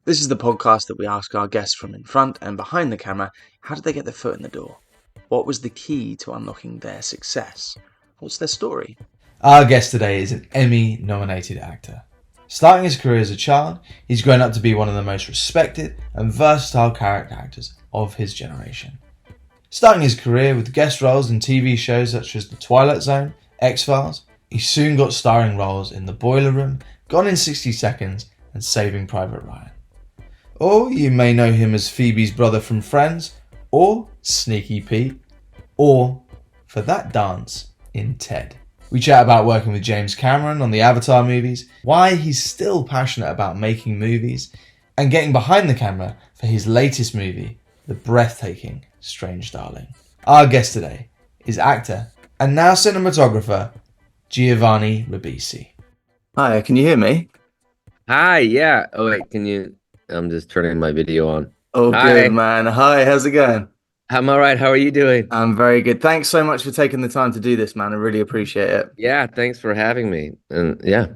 This is the podcast that we ask our guests from in front and behind the camera, how did they get their foot in the door? What was the key to unlocking their success? What's their story? Our guest today is an Emmy-nominated actor. Starting his career as a child, he's grown up to be one of the most respected and versatile character actors of his generation. Starting his career with guest roles in TV shows such as The Twilight Zone, X-Files, he soon got starring roles in The Boiler Room, Gone in 60 Seconds, and Saving Private Ryan. Or you may know him as Phoebe's brother from Friends, or Sneaky Pete, or for that dance in Ted. We chat about working with James Cameron on the Avatar movies, why he's still passionate about making movies, and getting behind the camera for his latest movie, the breathtaking Strange Darling. Our guest today is actor and now cinematographer Giovanni Ribisi. Hi, can you hear me? Hi, yeah. Oh wait, can you? I'm just turning my video on. Oh, good, Hi, man. Hi, how's it going? I'm all right. How are you doing? I'm very good. Thanks so much for taking the time to do this, man. I really appreciate it. Yeah, thanks for having me. And yeah,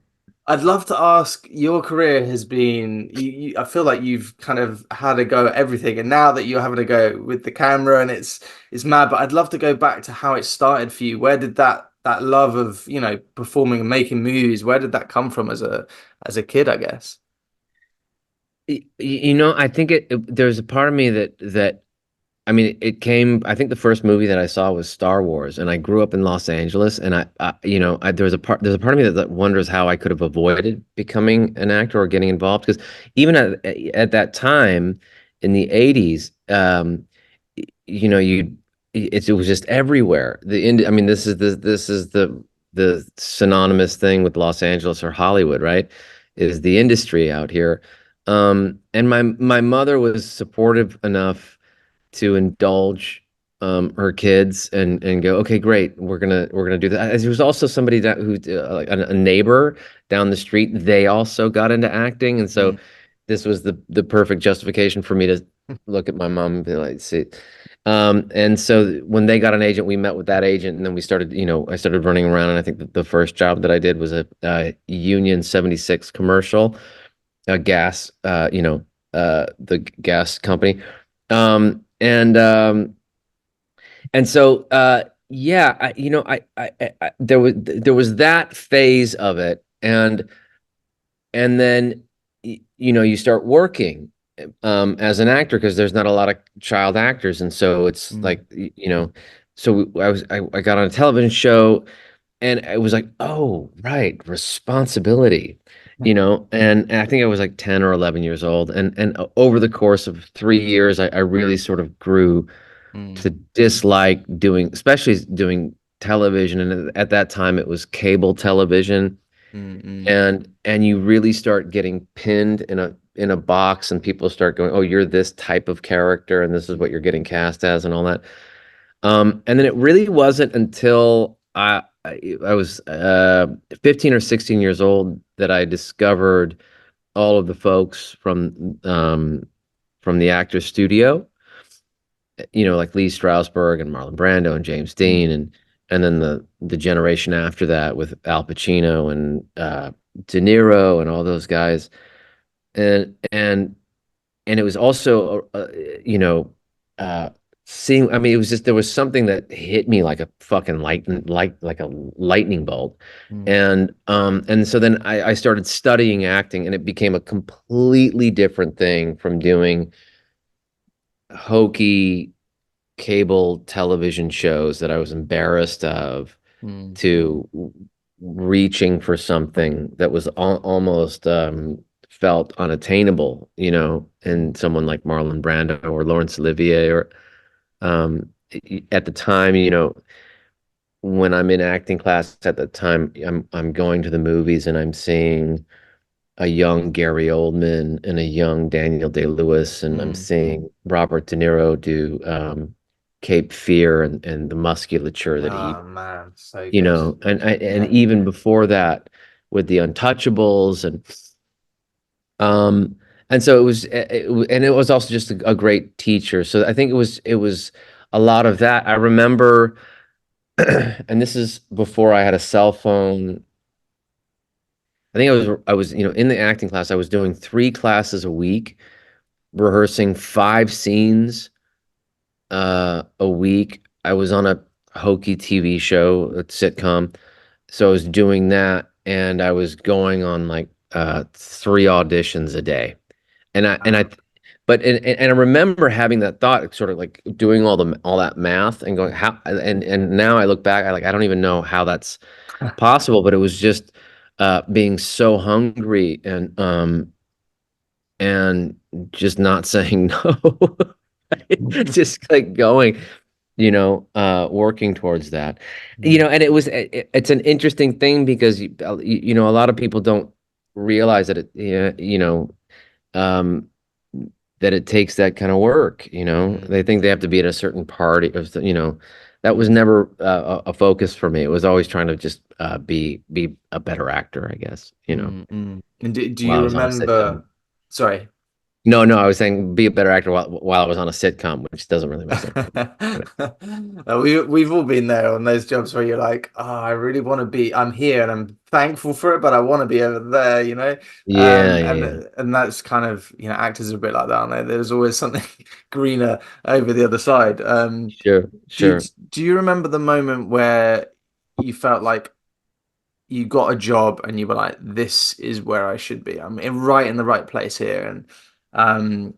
I'd love to ask, your career has been, I feel like you've kind of had a go at everything, and now that you're having a go with the camera and it's mad, but I'd love to go back to how it started for you. Where did that love of, performing and making movies, where did that come from as a kid, I guess? I think there's a part of me that I mean, it came. I think the first movie that I saw was Star Wars, and I grew up in Los Angeles, and there's a part of me that wonders how I could have avoided becoming an actor or getting involved, because even at that time in the 80s, you know, it was just everywhere. I mean, this is the synonymous thing with Los Angeles or Hollywood, right? Is the industry out here. And my mother was supportive enough to indulge her kids and go, okay, great, we're gonna do that. There was also somebody like a neighbor down the street. They also got into acting, and so Mm. this was the perfect justification for me to look at my mom and be like, see. And so when they got an agent, we met with that agent, and then we started, I started running around, and I think the first job that I did was a Union 76 commercial, a gas, the gas company. And so yeah, there was that phase of it, and then you start working as an actor, because there's not a lot of child actors, and so it's Mm. like, so I got on a television show, and it was like, oh, right, responsibility, and I think I was like 10 or 11 years old, and over the course of 3 years, I really sort of grew Mm. to dislike especially doing television, and at that time it was cable television, Mm. Mm. and you really start getting pinned in a box, and people start going, oh, you're this type of character, and this is what you're getting cast as, and all that. And then it really wasn't until I was 15 or 16 years old that I discovered all of the folks from the Actors Studio, like Lee Strasberg and Marlon Brando and James Dean, Mm. and then the generation after that with Al Pacino and De Niro and all those guys, and it was also uh seeing, I mean, it was just, there was something that hit me like a fucking like a lightning bolt. Mm. And so then I started studying acting, and it became a completely different thing from doing hokey cable television shows that I was embarrassed of, Mm. to reaching for something that was almost felt unattainable, Mm. in someone like Marlon Brando or Laurence Olivier, or at the time, when I'm in acting class at the time, I'm going to the movies, and I'm seeing a young Gary Oldman and a young Daniel Day-Lewis, and I'm Mm. seeing Robert De Niro do Cape Fear, and the musculature that he, Oh man, so good. and Yeah. even before that with the Untouchables, um and so and it was also just a great teacher. So I think it was a lot of that. I remember, and this is before I had a cell phone. I think I was in the acting class. I was doing 3 classes a week, rehearsing 5 scenes a week. I was on a hokey TV show, a sitcom, so I was doing that, and I was going on like 3 auditions a day. And I and I Wow. but and I remember having that thought, sort of like doing all that math and going how and now I look back, I don't even know how that's possible, but it was just being so hungry and just not saying no. Just like going, working towards that. Mm. And it's an interesting thing because a lot of people don't realize that um that it takes that kind of work. They Mm. think they have to be at a certain party that was never a focus for me. It was always trying to just be a better actor, I guess, Mm, mm. And do while you I was on a sitcom. remember? Sorry. No, I was saying be a better actor while I was on a sitcom, which doesn't really make sense. We've all been there on those jobs where you're like, oh, I really want to be. I'm here and I'm thankful for it, but I want to be over there, you know. Yeah, And yeah, yeah. that's kind of actors are a bit like that, aren't they? There's always something greener over the other side. Sure, Do you, sure. do you remember the moment where you felt like you got a job and you were like, this is where I should be. Right in the right place here. And um,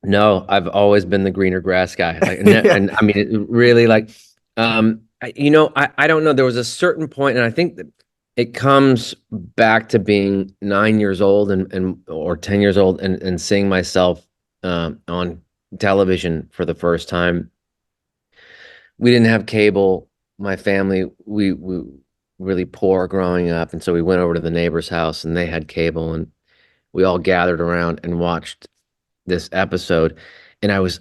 No, I've always been the greener grass guy. Like, yeah. and I mean, it really like, I don't know. There was a certain point, and I think that it comes back to being 9 years old and or 10 years old and seeing myself on television for the first time. We didn't have cable. My family, we really poor growing up, and so we went over to the neighbor's house, and they had cable, and we all gathered around and watched this episode, and I was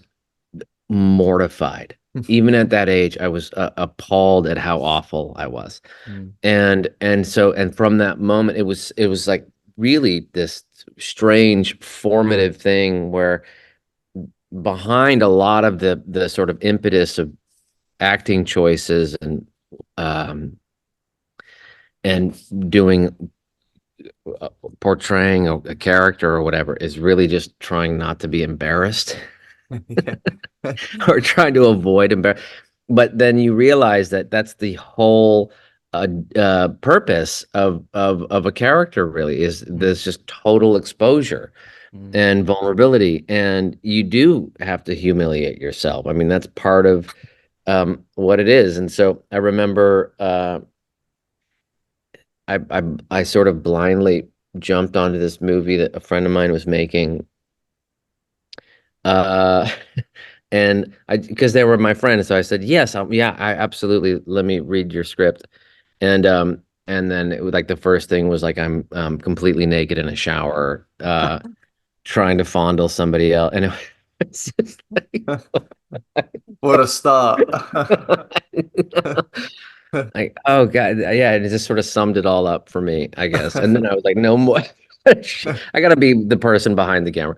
mortified. Even at that age, I was appalled at how awful I was. Mm, And from that moment, it was like really this strange formative thing where behind a lot of the sort of impetus of acting choices um and doing portraying a character or whatever is really just trying not to be embarrassed. yeah. Or trying to avoid embarrassment. But then you realize that that's the whole purpose of a character. Really, is Mm, this just total exposure mm. and vulnerability, and you do have to humiliate yourself. I mean, that's part of what it is. And so I remember I sort of blindly jumped onto this movie that a friend of mine was making. Uh, and I because they were my friends, so I said yes. Yeah, I absolutely. Let me read your script, and then it was like the first thing was like I'm completely naked in a shower, trying to fondle somebody else, and it was just What a start. like oh god, yeah, it just sort of summed it all up for me, I guess. And then I was like, no more. I gotta be the person behind the camera.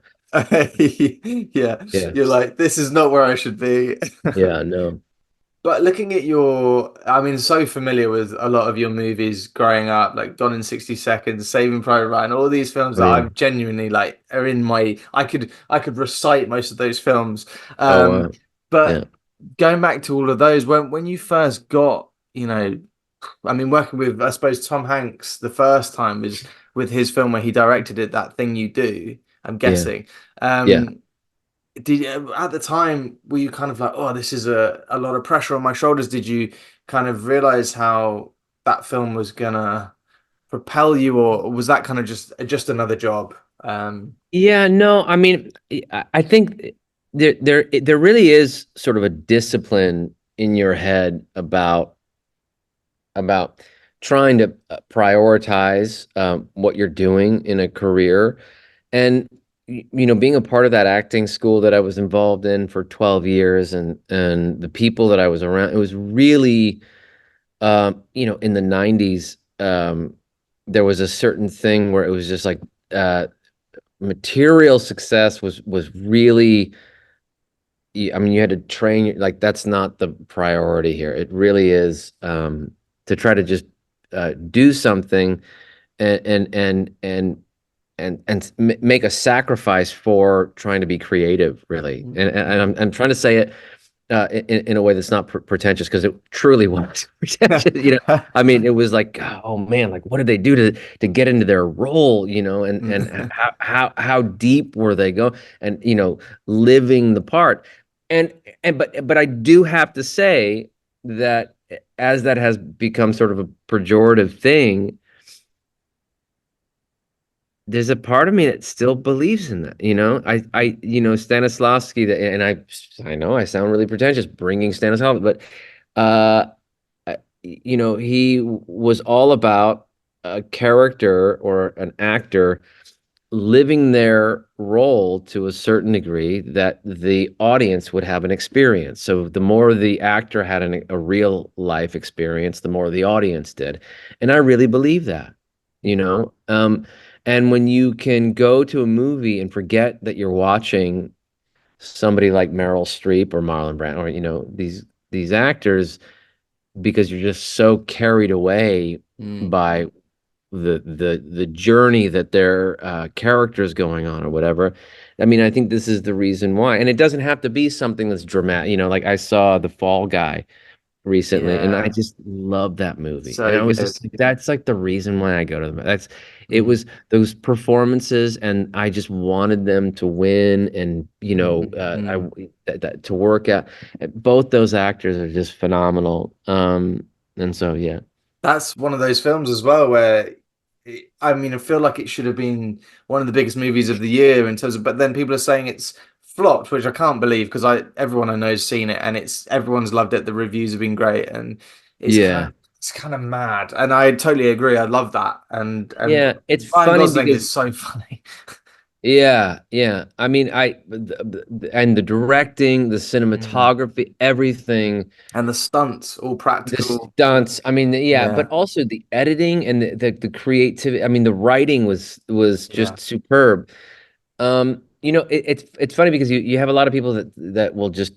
Yeah, Yeah, you're like, this is not where I should be. yeah, no, But looking at so familiar with a lot of your movies growing up, like Gone in 60 Seconds, Saving Private Ryan, all these films oh that yeah, I've genuinely like are in my, I could recite most of those films. oh yeah, But going back to all of those, when you first got, working with, I suppose, Tom Hanks the first time was with his film where he directed it, That Thing You Do, I'm yeah, guessing. yeah. Did at the time were you kind of like, oh, this is a lot of pressure on my shoulders? Did you kind of realize how that film was gonna propel you, or was that kind of just another job? Yeah, no, I mean, I think there really is sort of a discipline in your head about trying to prioritize what you're doing in a career, and being a part of that acting school that I was involved in for 12 years, and the people that I was around, it was really, in the 90s, there was a certain thing where it was just like. Material success was really, I mean, you had to train, like that's not the priority here. It really is to try to just do something and make a sacrifice for trying to be creative, really. And I'm trying to say it in a way that's not pretentious, because it truly was pretentious. I mean, it was like, oh man, like what did they do to get into their role? And how deep were they going? And living the part. And but I do have to say that, as that has become sort of a pejorative thing, there's a part of me that still believes in that. Stanislavski, and I know I sound really pretentious bringing Stanislavski, but uh, he was all about a character or an actor living their role to a certain degree that the audience would have an experience. So the more the actor had a real life experience, the more the audience did. And I really believe that, you know? And when you can go to a movie and forget that you're watching somebody like Meryl Streep or Marlon Brando, or, these actors, because you're just so carried away Mm. by the journey that their character's going on or whatever. I mean, I think this is the reason why. And it doesn't have to be something that's dramatic. Like I saw The Fall Guy recently, and I Yeah, just love that movie. And so I was good. just like, that's like the reason why I go to them. It Mm. was those performances, and I just wanted them to win, and Mm. to work out. Both those actors are just phenomenal. And so yeah. That's one of those films as well where I mean, I feel like it should have been one of the biggest movies of the year in terms of, but then people are saying it's flopped, which I can't believe because everyone I know has seen it and everyone's loved it. The reviews have been great and it's kind Yeah. of it's kind of mad. And I totally agree. I love that. And Yeah, it's Ryan funny Gosling because is so funny. yeah. I mean, and the directing, the Mm. cinematography, everything, And the stunts, all the practical. stunts. I mean, yeah, but Yeah. also the editing and the creativity. I mean, the writing was Yeah. just superb. It's funny because you have a lot of people that will just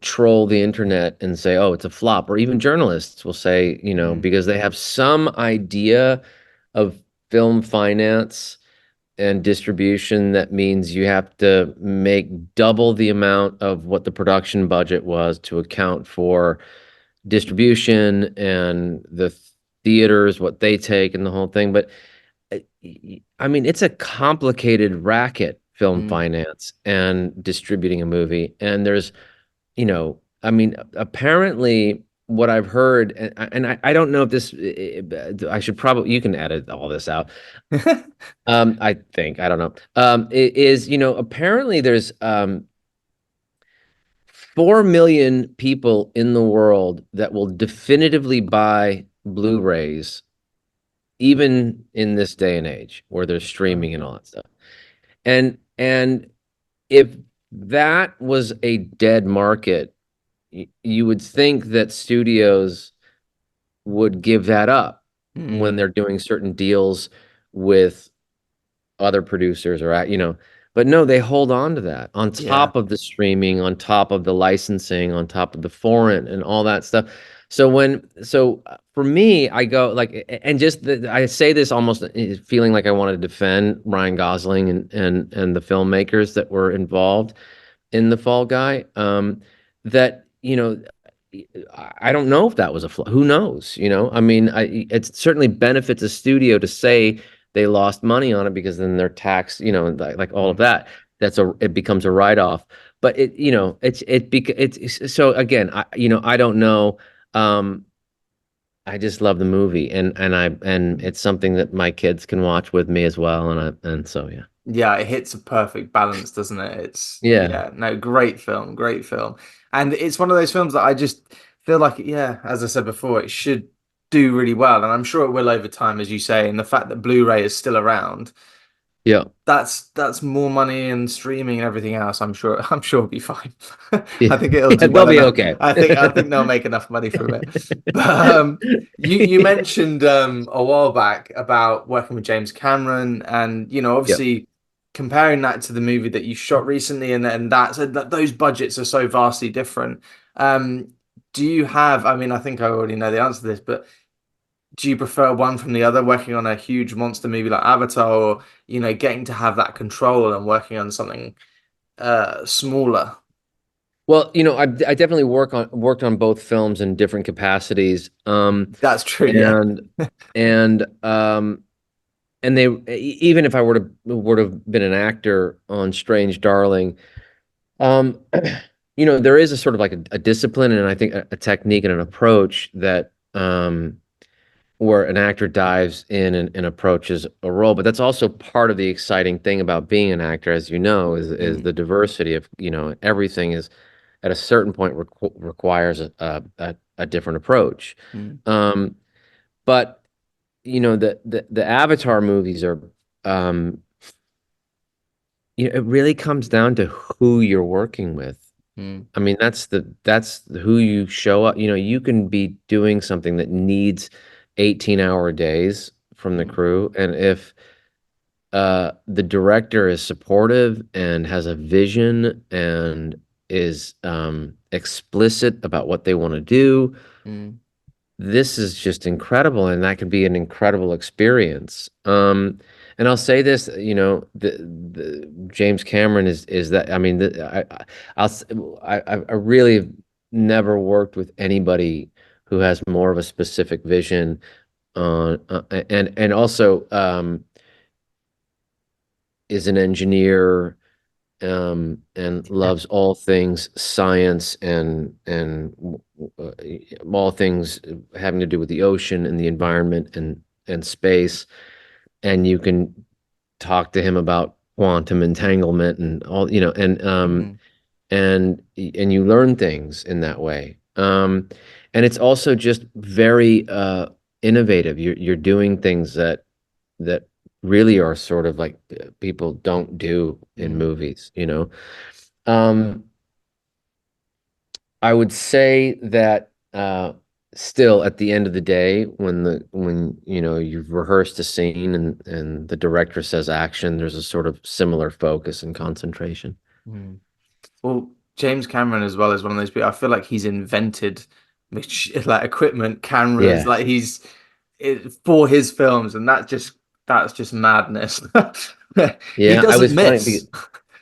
troll the internet and say, oh, it's a flop, or even journalists will say, Mm. because they have some idea of film finance and distribution, that means you have to make double the amount of what the production budget was to account for distribution and the theaters, what they take, and the whole thing. But uh, I mean, it's a complicated racket, film Mm. finance and distributing a movie. And I mean, apparently what I've heard, and I don't know if this, I should probably, you can edit all this out. I think, I don't know. Is, apparently there's 4 million people in the world that will definitively buy Blu-rays, even in this day and age where there's streaming and all that stuff. And if that was a dead market, you would think that studios would give that up when Mm. they're doing certain deals with other producers, but no, they hold on to that on Yeah. top of the streaming, on top of the licensing, on top of the foreign and all that stuff. So for me, I go like, and just I say this almost feeling like I want to defend Ryan Gosling and the filmmakers that were involved in The Fall Guy. That I don't know if that was a flaw. Who knows? I mean, it certainly benefits a studio to say they lost money on it, because then they're taxed, like all of Mm. that. It becomes a write-off. But it's so again, I don't know. Um, I just love the movie, and it's something that my kids can watch with me as well, and so yeah. Yeah, it hits a perfect balance, doesn't it? It's Yeah. yeah, no, great film, great film. And it's one of those films that I just feel like, yeah, as I said before, it should do really well. And I'm sure it will over time, as you say. And the fact that Blu-ray is still around, Yeah. that's more money and streaming and everything else. I'm sure it'll be fine. Yeah. I think it'll Yeah, do they'll well be enough. okay. I think they'll make enough money from it. But you mentioned a while back about working with James Cameron and Yep. obviously comparing that to the movie that you shot recently and that those budgets are so vastly different. Do you have, I mean, I think I already know the answer to this, but do you prefer one from the other, working on a huge monster movie like Avatar, or getting to have that control and working on something smaller? Well, I definitely worked on both films in different capacities. That's true, yeah. And and and they even if I were to have been an actor on Strange Darling, um, there is a sort of like a discipline and I think a technique and an approach that where an actor dives in and approaches a role. But that's also part of the exciting thing about being an actor, as you know, is Mm, the diversity of, everything is at a certain point requires a different approach. mm, Um, but the Avatar movies are, um, it really comes down to who you're working with. mm, I mean, that's who you show up. You can be doing something that needs 18-hour days from the mm, crew, and if the director is supportive and has a vision and is explicit about what they want to do, mm, this is just incredible, and that could be an incredible experience. And I'll say this, the James Cameron is that I mean, I'll s- I really have never worked with anybody who has more of a specific vision on and also is an engineer and yeah. loves all things science uh, all things having to do with the ocean and the environment and space. And you can talk to him about quantum entanglement and all, Mm, and you learn things in that way. And it's also just very innovative. You're doing things that really are sort of like people don't do in mm, movies, you know. Um, I would say that still at the end of the day, when you've rehearsed a scene and the director says action, there's a sort of similar focus and concentration. mm. Well, James Cameron as well is one of those people. I feel like he's invented like equipment, cameras, Yeah. like for his films, and that's just madness. He Yeah, I doesn't was funny because miss.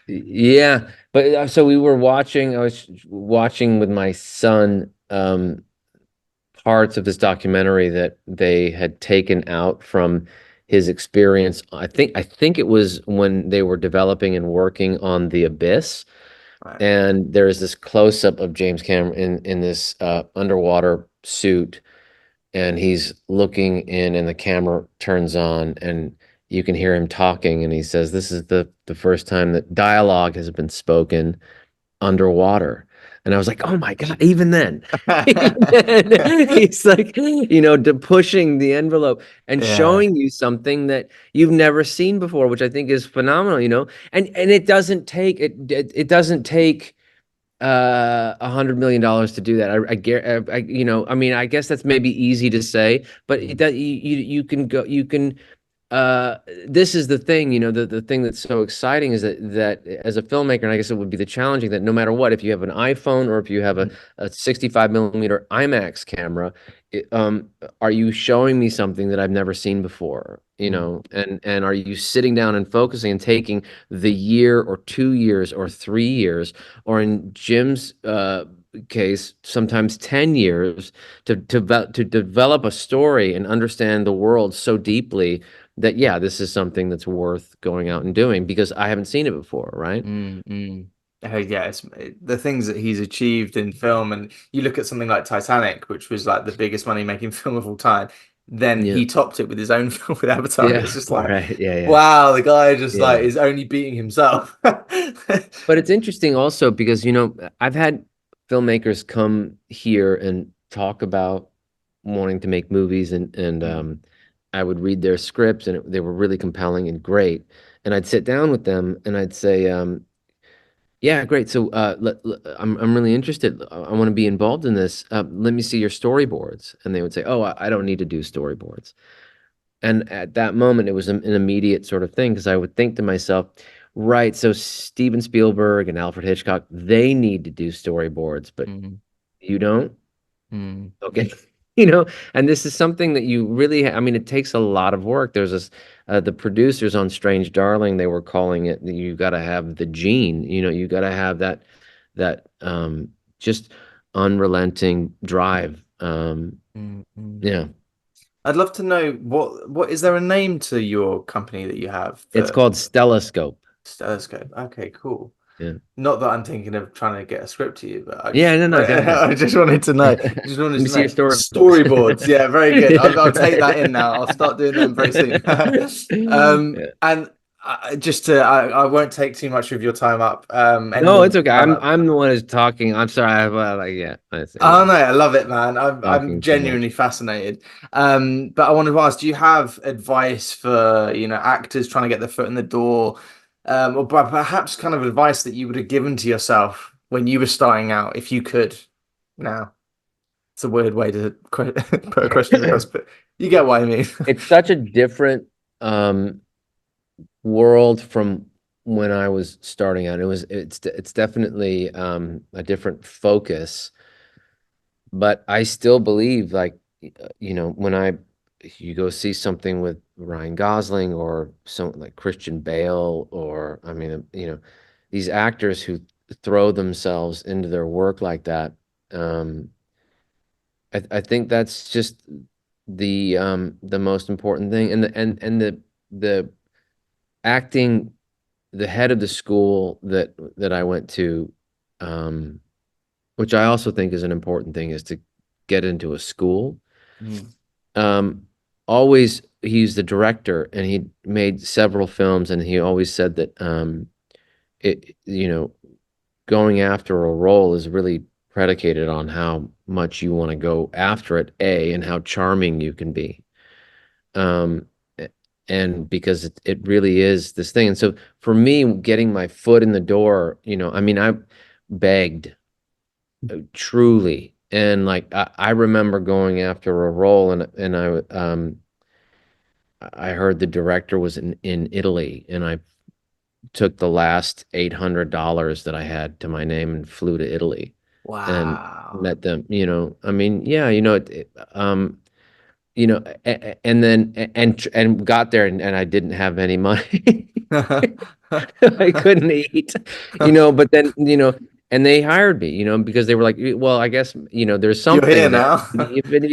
yeah, but so I was watching with my son parts of this documentary that they had taken out from his experience. I think it was when they were developing and working on The Abyss. Right. And there is this close up of James Cameron in this underwater suit, and he's looking in, and the camera turns on, and you can hear him talking, and he says, "This is the first time that dialogue has been spoken underwater." And I was like, oh my God, even then, even then, he's like, pushing the envelope and Yeah. showing you something that you've never seen before, which I think is phenomenal. And it doesn't take $100 million to do that. I mean, I guess that's maybe easy to say, but Mm, you can go, you can uh this is the thing, the thing that's so exciting is that as a filmmaker, and I guess it would be the challenging, that no matter what, if you have an iPhone or if you have mm, a 65 millimeter IMAX camera, are you showing me something that I've never seen before, mm, and are you sitting down and focusing and taking the year or 2 years or 3 years, or in Jim's case, sometimes 10 years to develop a story and understand the world so deeply that, yeah, this is something that's worth going out and doing because I haven't seen it before, right? mm. Yeah, the things that he's achieved in film, and you look at something like Titanic, which was like the biggest money-making film of all time. Then Yeah. he topped it with his own film with Avatar, and it's Yeah. just like, Right. Yeah. Yeah. wow, the guy just like Yeah. is only beating himself. But it's interesting also because, I've had filmmakers come here and talk about wanting to make movies, and Mm, I would read their scripts, and they were really compelling and great. And I'd sit down with them and I'd say, yeah, great. So I'm really interested. I want to be involved in this. Let me see your storyboards. And they would say, "Oh, I don't need to do storyboards." And at that moment, it was an immediate sort of thing because I would think to myself, right, so Steven Spielberg and Alfred Hitchcock, they need to do storyboards, but mm, you don't? mm. Okay. you know, and this is something that you really, I mean, it takes a lot of work. There's this, the producers on Strange Darling, they were calling it, you got to have the gene, you know, you got to have that just unrelenting drive. Mm. Yeah, I'd love to know what is there a name to your company that you have it's that called Stelloscope. Telescope? Okay, cool. Yeah. Not that I'm thinking of trying to get a script to you, but I Yeah, just no, no, go ahead. I just wanted to know. Let Just wanted me to see your know. storyboards. Storyboards. Yeah, very good. Yeah, I'll take that in now. I'll start doing them very soon. right. Yeah. And just to, I won't take too much of your time up. Any No, more it's okay. time up. I'm the one who's talking. I'm sorry. Like, yeah, Oh no, I love it, man. I'm talking too genuinely much. fascinated. But I wanted to ask, do you have advice for, actors trying to get their foot in the door, or perhaps kind of advice that you would have given to yourself when you were starting out, if you could? Now, it's a weird way to put a question across, but you get what I mean. It's such a different um world from when I was starting out. It's definitely a different focus, but I still believe like when you go see something with Ryan Gosling or some like Christian Bale or I mean these actors who throw themselves into their work like that. um I think that's just the most important thing, and the acting, the head of the school that I went to, um which I also think is an important thing, is to get into a school. Mm, um Always, he's the director and he made several films, and he always said that it going after a role is really predicated on how much you want to go after it, and how charming you can be. um and because it really is this thing. And so for me, getting my foot in the door, I mean, I begged, truly. And like I remember going after a role, and I heard the director was in Italy, and I took the last $800 that I had to my name and flew to Italy and wow. met them. I mean, yeah, and then and got there, and I didn't have any money. I couldn't eat, but then, and they hired me, because they were like, well, I guess, there's You're here something there. now. Even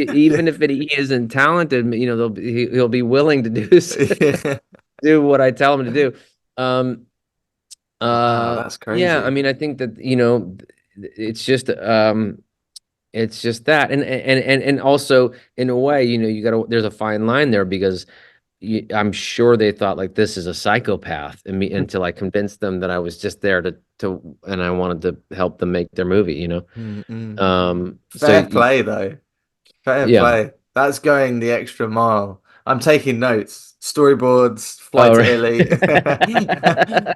if he isn't talented, he'll be willing to Yeah. do what I tell him to do. Um, Wow, that's yeah, I crazy. mean, I think that, it's just, it's just that. And also in a way, there's a fine line there, because I'm sure they thought like this is a psychopath, until I convinced them that I was just there and I wanted to help them make their movie. Mm-mm. So Fair play, though. Fair yeah. play. That's going the extra mile. I'm taking notes. Storyboards, flight Oh, to Italy.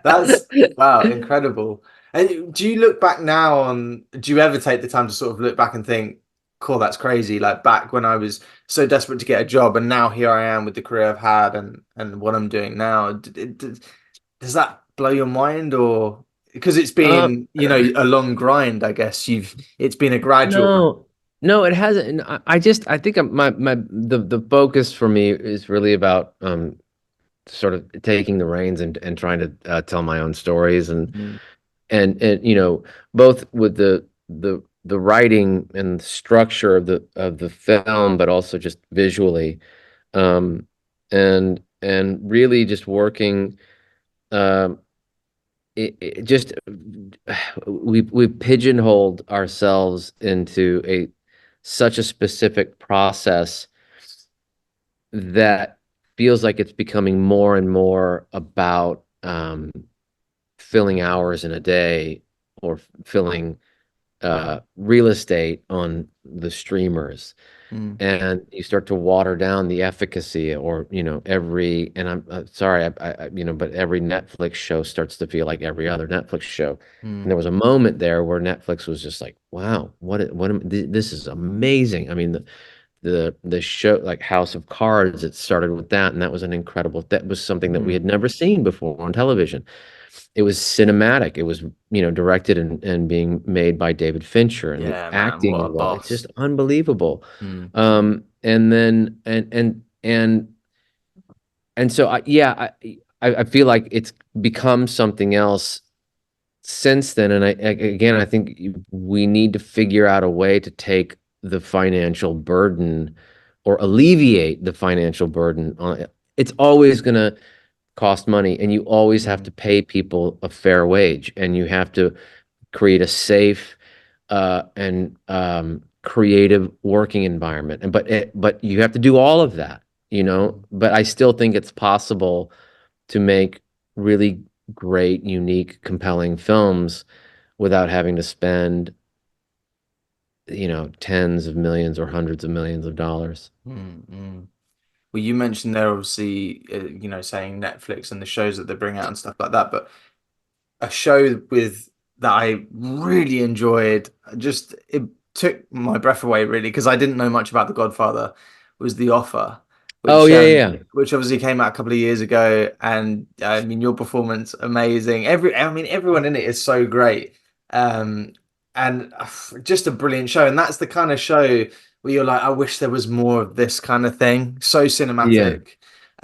That's right. wow, incredible. And do you look back now on, do you ever take the time to sort of look back and think, cool, that's crazy. Like back when I was so desperate to get a job and now here I am with the career I've had and what I'm doing now. Does that blow your mind, or because it's Um, been, a long grind, I guess it's been a gradual. no, no, it hasn't. And I think the focus for me is really about sort of taking the reins and trying to tell my own stories, Mm, and both with the writing and the structure of the film, but also just visually, um and really just working, um it just we pigeonholed ourselves into a such a specific process that feels like it's becoming more and more about filling hours in a day, or filling real estate on the streamers. mm, And you start to water down the efficacy, or every, and I'm sorry, but every Netflix show starts to feel like every other Netflix show. And mm, there was a moment there where Netflix was just like, wow, this is amazing. I mean, the show like House of Cards. It started with that, and that was an incredible. That was something that we Mm. had never seen before on television. It was cinematic. It was, directed and being made by David Fincher, and the Yeah, man, acting what a involved. It's boss. just unbelievable. Mm. And then and so I feel like it's become something else since then. And again, I think we need to figure out a way to take the financial burden or alleviate the financial burden on it. It's always going to cost money, and you always have Mm. to pay people a fair wage, and you have to create a safe and creative working environment. And but you have to do all of that, Mm. But I still think it's possible to make really great, unique, compelling films without having to spend, tens of millions or hundreds of millions of dollars. Mm. Mm. Well, you mentioned there obviously, saying Netflix and the shows that they bring out and stuff like that, but a show with that I really enjoyed, just it took my breath away really because I didn't know much about The Godfather, was The Offer, Oh yeah, yeah, yeah. which obviously came out a couple of years ago, and I mean your performance amazing. I mean everyone in it is so great. Um and just a brilliant show, and that's the kind of show where you're like, I wish there was more of this kind of thing. So Yeah. cinematic.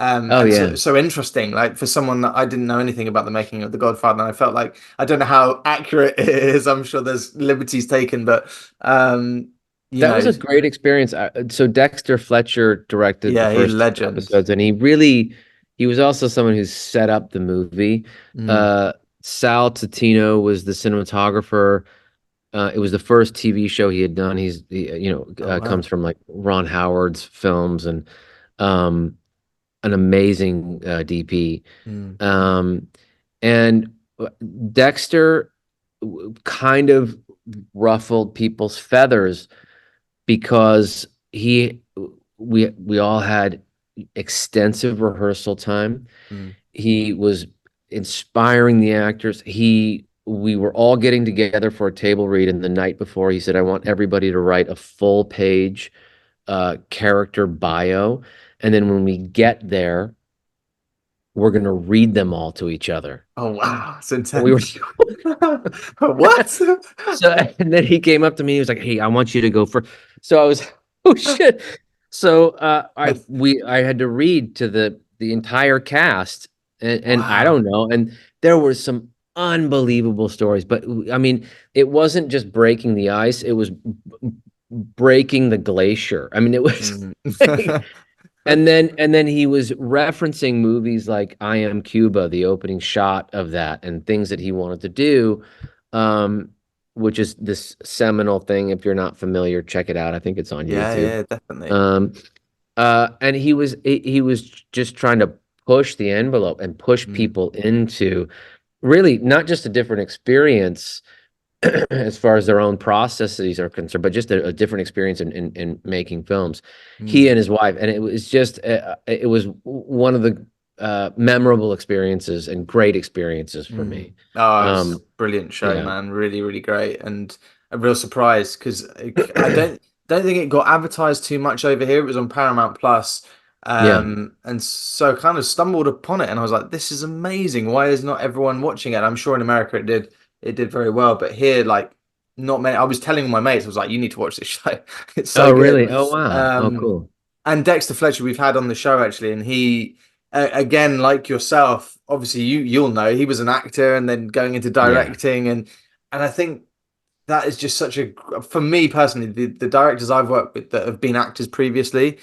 Oh And yeah. so interesting, like for someone that I didn't know anything about the making of The Godfather, and I felt like I don't know how accurate it is. I'm sure there's liberties taken, but um, you That was know, a great experience. So Dexter Fletcher directed the yeah, he's a first two legend. episodes, and he was also someone who set up the movie. Mm. Uh, Sal Totino was the cinematographer. It was the first TV show he had done. Oh Comes wow. from like Ron Howard's films and um, an amazing DP. Mm. Um, and Dexter kind of ruffled people's feathers because we all had extensive rehearsal time. Mm. He was inspiring the actors. We were all getting together for a table read, and the night before, he said, "I want everybody to write a full page character bio, and then when we get there, we're going to read them all to each other." Oh wow, it's And we were intense. What? so, and then he came up to me. He was like, "Hey, I want you to go first." So I was, oh shit. So I had to read to the entire cast, and I Wow. don't know, and there were some unbelievable stories. But I mean, it wasn't just breaking the ice; it was breaking the glacier. I mean, it was. Mm. And then he was referencing movies like I Am Cuba, the opening shot of that, and things that he wanted to do, um, which is this seminal thing. If you're not familiar, check it out. I think it's on Yeah, YouTube. yeah, definitely. Um, and he was just trying to push the envelope and push Mm. people into really not just a different experience as far as their own processes are concerned, but just a different experience in making films. He Mm. and his wife, and it was just it was one of the memorable experiences and great experiences for Mm. me. Oh, it was Um, brilliant show, yeah, man. Really, really great, and a real surprise because I don't think it got advertised too much over here. It was on Paramount Plus, yeah, and so I kind of stumbled upon it, and I was like, "This is amazing! Why is not everyone watching it?" I'm sure in America it did very well, but here, like, not many. I was telling my mates, I was like, "You need to watch this show. It's oh so good." really? Oh wow. Oh cool. And Dexter Fletcher we've had on the show actually, and he again like yourself, obviously you'll know he was an actor and then going into Yeah, directing, and I think that is just such a for me personally the directors I've worked with that have been actors previously,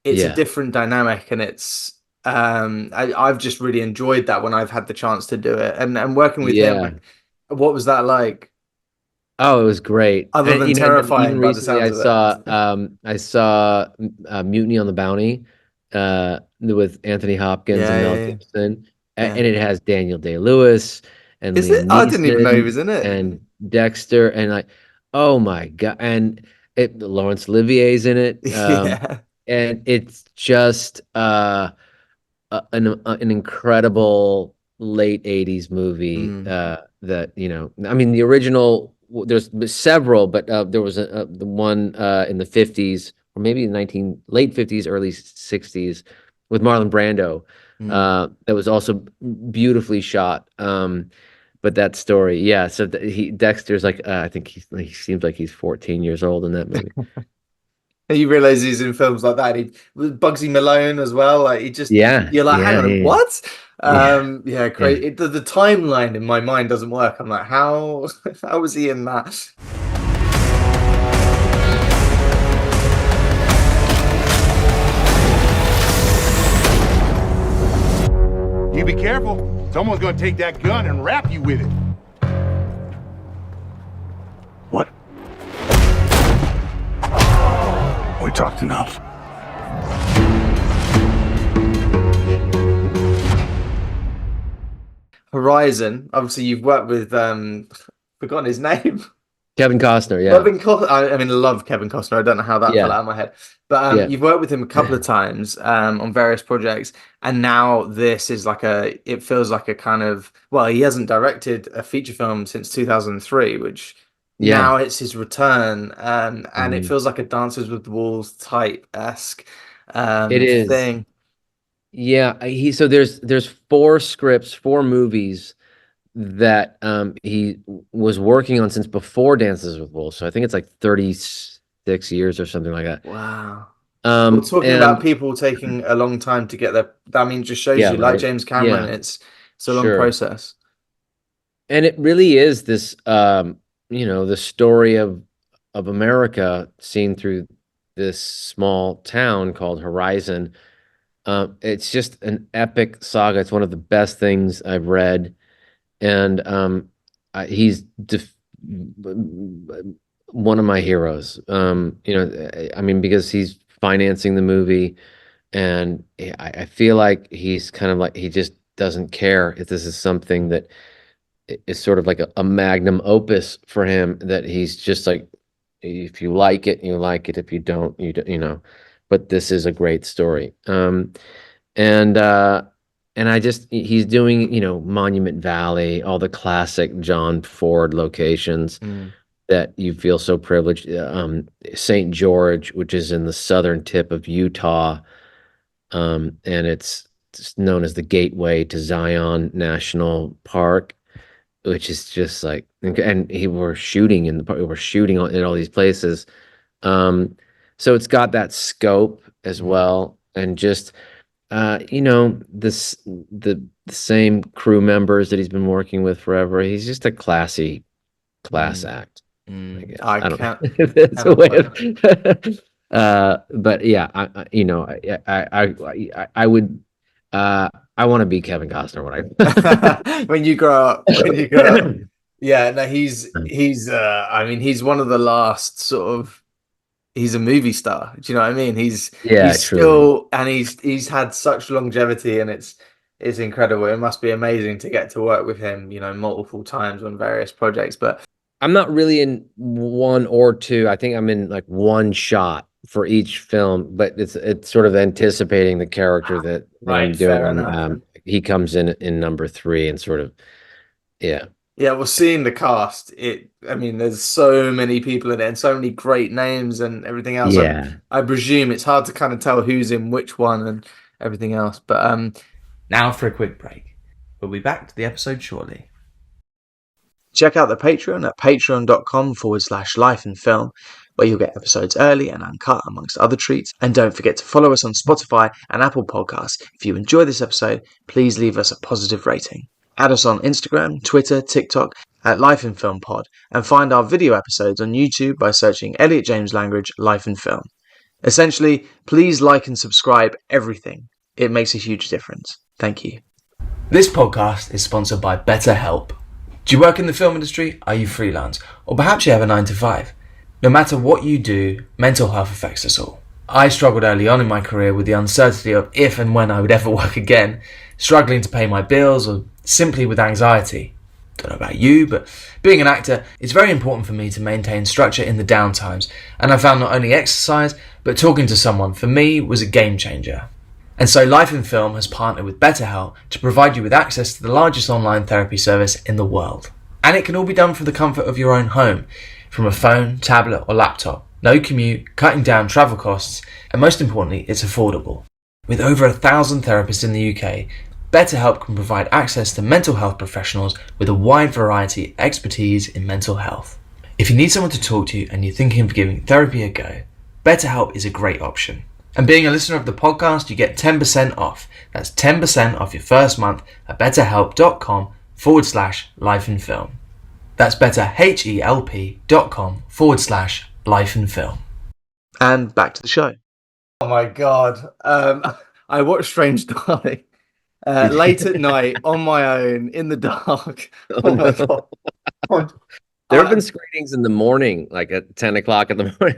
it's a yeah, different dynamic, and it's I've just really enjoyed that when I've had the chance to do it, and working with him, yeah. like, what was that like Oh, it was great. other And than and then even terrifying by the recently sounds of it? I saw Mutiny on the Bounty with Anthony Hopkins Yeah, and Mel yeah, yeah, Gibson. yeah. And it has Daniel Day-Lewis and Is it? Liam I didn't even know he Neeson was in it. and Dexter and like, oh my God. And Laurence Olivier's in it. Yeah. And it's just an incredible late 80s movie Mm. that I mean the original there's several, but there was the one in the 50s or maybe late 50s, early 60s, with Marlon Brando. That was also beautifully shot. But that story, yeah. So Dexter's like, I think he seems like he's 14 years old in that movie. And you realize he's in films like that. He Bugsy Malone as well. Like Yeah, you're like, hang yeah, on, yeah, what? yeah, Yeah, yeah. great. The timeline in my mind doesn't work. I'm like, how how was he in that? You be careful. Someone's gonna take that gun and wrap you with it. What? We talked enough. Horizon. Obviously, you've worked with forgotten his name. Kevin Costner, yeah, Kevin Costner. I mean, I love Kevin Costner. I don't know how that fell yeah, out of my head, but yeah, you've worked with him a couple of times on various projects, and now this is like a. It feels like a kind of. Well, he hasn't directed a feature film since 2003, which yeah. now it's his return, and it Mhm. feels like a Dances with the Wolves type esque It is. thing. Yeah, so there's four movies that he was working on since before Dances with Wolves. So I think it's like 36 years or something like that. Wow. We're talking about And people taking a long time to get there. I mean, just shows yeah, you, like right. James Cameron, Yeah, it's a long sure. process. And it really is this the story of America seen through this small town called Horizon. It's just an epic saga. It's one of the best things I've read. And he's one of my heroes. I mean, because he's financing the movie, and I feel like he's kind of like he just doesn't care if this is something that is sort of like a magnum opus for him. That he's just like, if you like it, you like it. If you don't, you don't, you know. But this is a great story. And I just he's doing Monument Valley, all the classic John Ford locations Mm. that you feel so privileged. St. George, which is in the southern tip of Utah, and it's known as the gateway to Zion National Park, which is just like, and we were shooting in all these places. So it's got that scope as Mm. well, and just the same crew members that he's been working with forever. He's just a class Mm. act, I Mm. guess. I I don't know can't if that's a cannot way quite. of but yeah, I would I want to be Kevin Costner When you grow up, when you grow up. when Yeah, no, I he's I mean, he's one of the last sort of he's a movie star. Do you know what I mean? yeah, He's truly. still and he's had such longevity and it's incredible. It must be amazing to get to work with him, multiple times on various projects. But I'm not really in one or two. I think I'm in like one shot for each film, but it's sort of anticipating the character that I'm right, doing fair on. enough. He comes in number three and sort of, yeah, Yeah, well, seeing the cast, I mean, there's so many people in it and so many great names and everything else. yeah. I presume it's hard to kind of tell who's in which one and everything else. But Now for a quick break. We'll be back to the episode shortly. check out the Patreon at patreon.com/life in film, where you'll get episodes early and uncut, amongst other treats. And don't forget to follow us on Spotify and Apple Podcasts. If you enjoy this episode, please leave us a positive rating. Add us on Instagram, Twitter, TikTok at Life in Film Pod, and find our video episodes on YouTube by searching Elliot James Langridge Life in Film. Essentially, please like and subscribe everything. It makes a huge difference. Thank you. This podcast is sponsored by Betterhelp. Do you work in the film industry? Are you freelance? Or perhaps you have a 9 to 5? No matter what you do, mental health affects us all. I struggled early on in my career with the uncertainty of if and when I would ever work again, struggling to pay my bills or simply with anxiety. Don't know about you, but being an actor, it's very important for me to maintain structure in the downtimes, and I found not only exercise, but talking to someone for me was a game changer. And so Life in Film has partnered with Betterhelp to provide you with access to the largest online therapy service in the world. And it can all be done from the comfort of your own home, from a phone, tablet or laptop. No commute, cutting down travel costs, and most importantly, it's affordable. With over 1,000 therapists in the UK, Betterhelp can provide access to mental health professionals with a wide variety of expertise in mental health. If you need someone to talk to and you're thinking of giving therapy a go, BetterHelp is a great option. And being a listener of the podcast, you get 10% off. That's 10% off your first month at betterhelp.com/lifeinfilm. That's betterhelp.com/lifeinfilm. And back to the show. Oh my God. I watched Strange Darling late at night on my own in the dark. Oh, Oh my no. God. There have been screenings in the morning, like at 10 o'clock in the morning.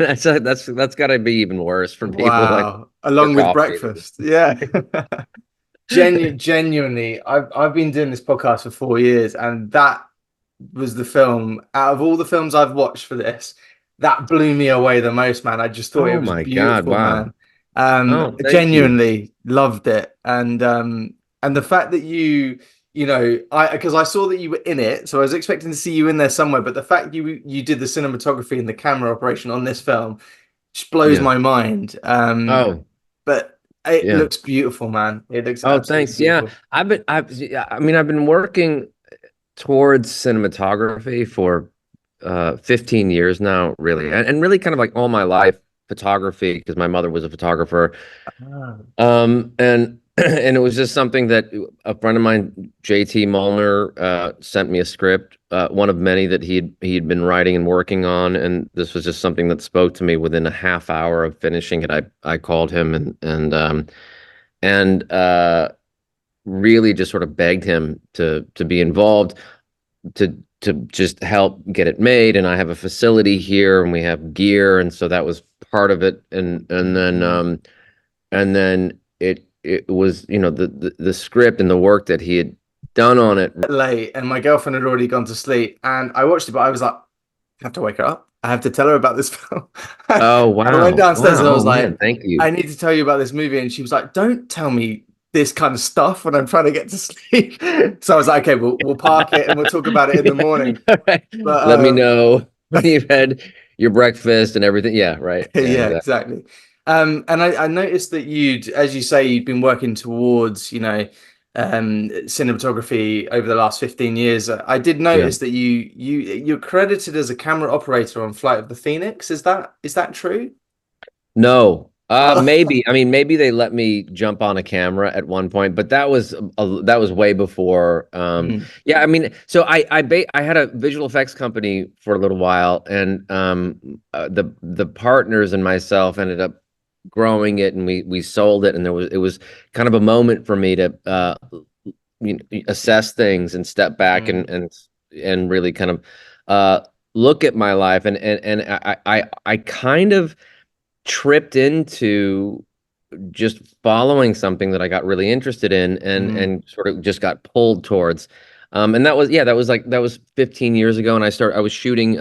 That's got to be even worse for people like Wow. Along for with coffee. breakfast. Yeah. Genuinely, I've been doing this podcast for 4 years, and that was the film out of all the films I've watched for this that blew me away the most, man. I just thought it Oh was my God! beautiful, Wow. man. Oh, thank you. Genuinely loved it, and the fact that you know, because I saw that you were in it, so I was expecting to see you in there somewhere, but the fact you did the cinematography and the camera operation on this film just blows Yeah. my mind. Oh, But it yeah. looks beautiful, man. It looks Oh, absolutely thanks. Yeah. beautiful. I mean, I've been working towards cinematography for 15 years now, really, and really kind of like all my life, photography, because my mother was a photographer. Ah. And and it was just something that a friend of mine, JT Molnar, sent me a script, one of many that he'd been writing and working on, and this was just something that spoke to me within a half hour of finishing it. I called him and really just sort of begged him to be involved, to just help get it made. And I have a facility here, and we have gear, and so that was part of it. And then it was, you know, the script and the work that he had done on it. Late, and my girlfriend had already gone to sleep, and I watched it, but I was like, I have to wake her up. I have to tell her about this film. Oh, I went wow. downstairs Wow. and I Oh, was man. like, Thank you. I need to tell you about this movie. And she was like, don't tell me this kind of stuff when I'm trying to get to sleep. So I was like, okay, we'll park it and we'll talk about it in the morning. All right. But Let me know when you've had your breakfast and everything. Yeah, right. yeah, exactly. And I noticed that you'd, as you say, you'd been working towards, you know, cinematography over the last 15 years. I did Yeah. notice that you're credited as a camera operator on Flight of the Phoenix. Is that true? No. Oh. Maybe. I mean, maybe they let me jump on a camera at one point, but that was that was way before. Mhm. Yeah, I mean, so I had a visual effects company for a little while, and the partners and myself ended up growing it, and we sold it, and it was kind of a moment for me to you know, assess things and step back Mm. and really kind of look at my life, and I kind of tripped into just following something that I got really interested in, Mm. and sort of just got pulled towards. And that was, yeah, that was 15 years ago, and I was shooting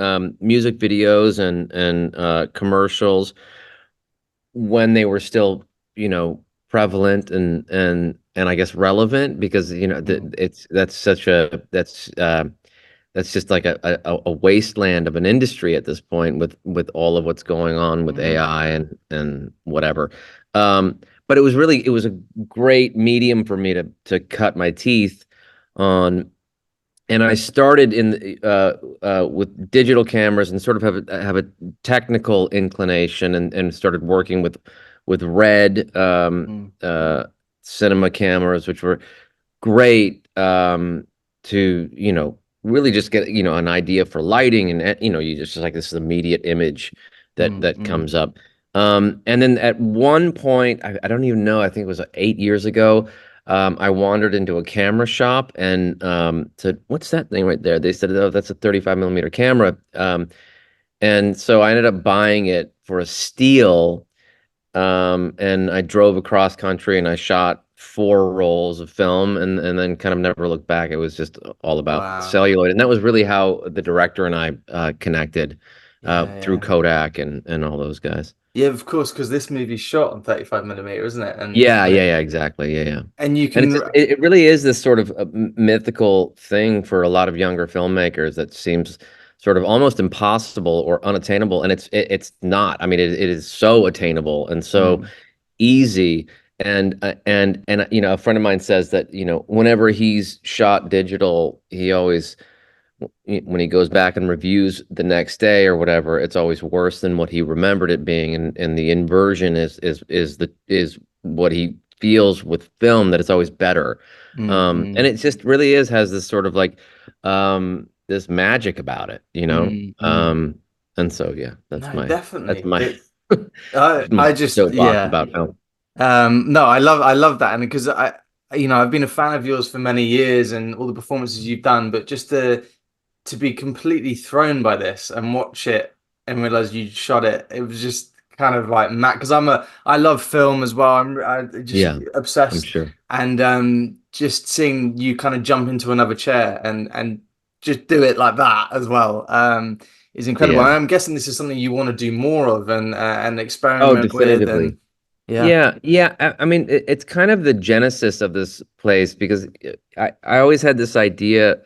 music videos and commercials when they were still, you know, prevalent and I guess relevant, because you know Mm. that's just like a wasteland of an industry at this point, with all of what's going on with Mm. AI and whatever. But it was a great medium for me to cut my teeth on. And I started with digital cameras, and sort of have a technical inclination, and started working with red Mm. cinema cameras, which were great, to, you know, really just get, you know, an idea for lighting, and you know, you just like this immediate image Mm. that Mm. comes up. And then at one point, I don't even know, I think it was 8 years ago, I wandered into a camera shop and said, "What's that thing right there?" They said, "Oh, that's a 35 millimeter camera." And so I ended up buying it for a steal, and I drove across country, and I shot 4 rolls of film, and then kind of never looked back. It was just all about Wow. celluloid, and that was really how the director and I connected, Yeah, through yeah. Kodak and all those guys. Yeah, of course, because this movie's shot on 35 millimeter, isn't it? Yeah, yeah, yeah, exactly. Yeah, yeah. And you And can it really is this sort of mythical thing for a lot of younger filmmakers that seems sort of almost impossible or unattainable, and it's not. I mean, it is so attainable and so Mm, easy. And you know, a friend of mine says that, you know, whenever he's shot digital, he always, when he goes back and reviews the next day or whatever, it's always worse than what he remembered it being, and the inversion is what he feels with film, that it's always better. mm, And mm, it just really has this sort of like this magic about it, you know. mm, mm. And so yeah, No, that's definitely. my It, I my just, soapbox yeah. about film. No, I love that, and because I've been a fan of yours for many years and all the performances you've done, but just to be completely thrown by this and watch it and realize you shot it, it was just kind of like mad. Because I love film as well. I just Yeah, I'm obsessed, sure. and just seeing you kind of jump into another chair and just do it like that as well. Is incredible. Yeah. And I'm guessing this is something you want to do more of and Oh, experiment with, and definitively. yeah. Yeah, yeah. I mean, it's kind of the genesis of this place, because I always had this idea.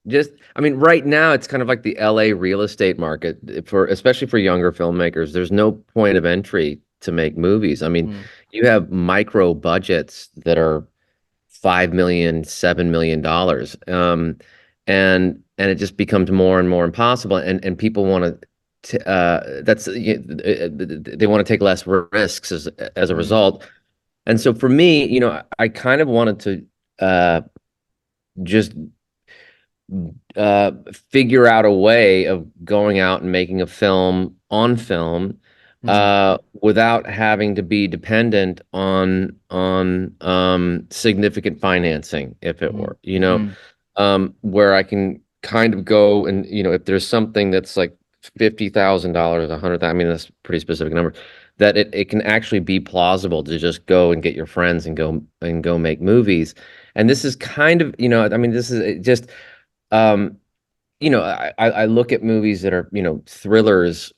Just, I mean, right now it's kind of like the LA real estate market for, especially for younger filmmakers. There's no point of entry to make movies. I mean, Mm, you have micro budgets that are 5 million, $7 million, and it just becomes more and more impossible. And people want to, they want to take less risks as a mm, result. And so for me, you know, I kind of wanted to just figure out a way of going out and making a film on film, mm, without having to be dependent on significant financing, if it mm, were, you know, mm. where I can kind of go and, you know, if there's something that's like $50,000, 100,000, I mean, that's a pretty specific number, that it can actually be plausible to just go and get your friends and go make movies. And this is kind of, you know, I mean, this is just, um, you know, I look at movies that are, you know, thrillers,